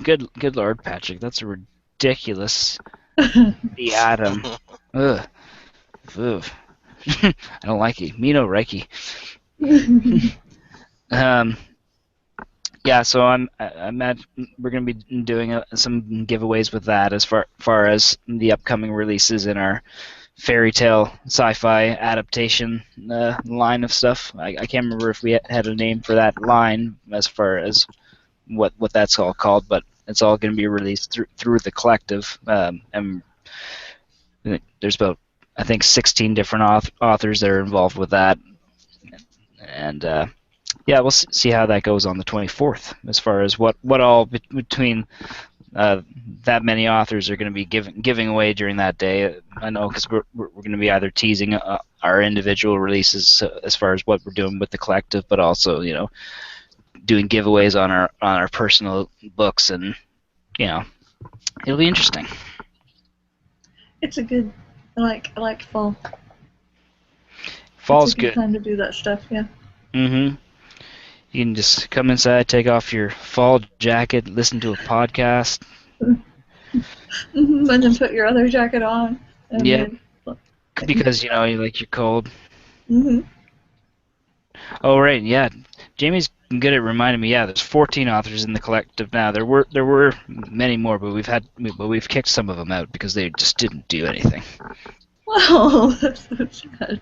Good Lord, Patrick. That's a ridiculous The Atom. Ugh. Ugh. I don't like it. Me no Reiki. Um, yeah, so I'm at. We're gonna be doing some giveaways with that as far as the upcoming releases in our fairy tale sci-fi adaptation line of stuff. I can't remember if we had a name for that line as far as what that's all called, but it's all going to be released through the collective. And there's about, I think, 16 different authors that are involved with that, and yeah, we'll see how that goes on the 24th. As far as what all between that many authors are going to be giving away during that day. I know, because we're going to be either teasing our individual releases as far as what we're doing with the collective, but also doing giveaways on our personal books, and it'll be interesting. It's a good. I like fall. Fall's it's a good good. time to do that stuff. Yeah. Mm-hmm. You can just come inside, take off your fall jacket, listen to a podcast. And then put your other jacket on. And Yeah, then, because you like you're cold. hmm Oh right, yeah. Jamie's good at reminding me. Yeah, there's 14 authors in the collective now. There were many more, but we've kicked some of them out because they just didn't do anything. Wow, that's so sad.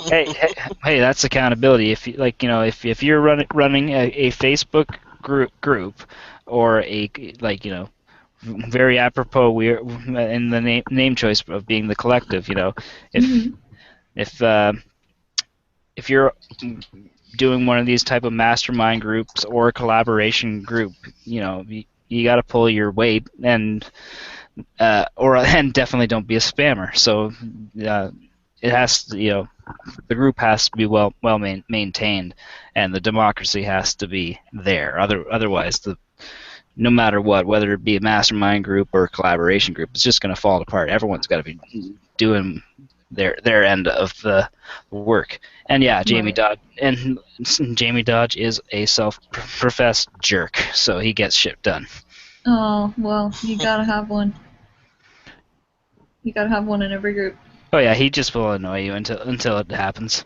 Hey, that's accountability. If you if you're running a Facebook group, or a very apropos, we're in the name choice of being the collective. If if if you're doing one of these type of mastermind groups or collaboration group, you got to pull your weight, and and definitely don't be a spammer. So it has to, the group has to be well maintained, and the democracy has to be there. Otherwise, no matter what, whether it be a mastermind group or a collaboration group, it's just going to fall apart. Everyone's got to be doing their end of the work. And yeah, Jamie Dodge is a self-professed jerk, so he gets shit done. Oh, well, you gotta have one. You gotta have one in every group. Oh yeah, he just will annoy you until it happens.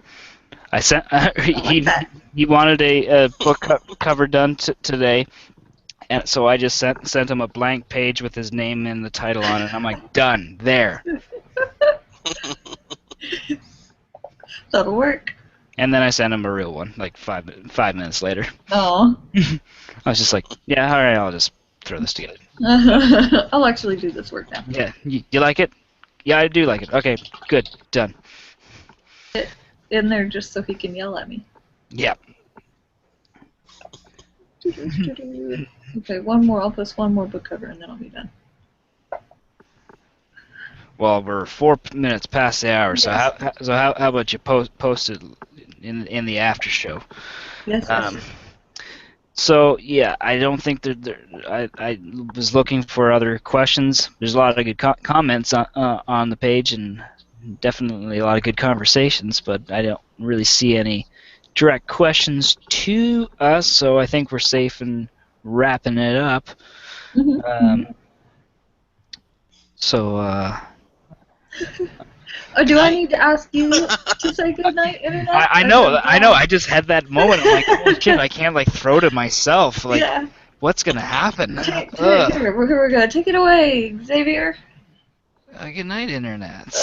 I sent he wanted a book cover done today, and so I just sent him a blank page with his name and the title on it. And I'm like, done there. That'll work. And then I sent him a real one, like 5 minutes later. Oh. I was just like, yeah, all right, I'll just throw this together. I'll actually do this work now. Yeah, you like it? Yeah, I do like it. Okay, good, done. Get in there just so he can yell at me. Yeah. Okay, one more. I'll post one more book cover and then I'll be done. Well, we're 4 minutes past the hour, so Yes. how about you post it in the after show? Yes. So yeah, I don't think I was looking for other questions. There's a lot of good comments on the page, and definitely a lot of good conversations, but I don't really see any direct questions to us. So I think we're safe in wrapping it up. So. Oh, do I need to ask you to say goodnight, Internet? I know. I just had that moment. I'm like, oh shit, I can't throw to myself. Like, yeah. What's gonna happen? Here we go. Take it away, Xavier. Good night, Internet.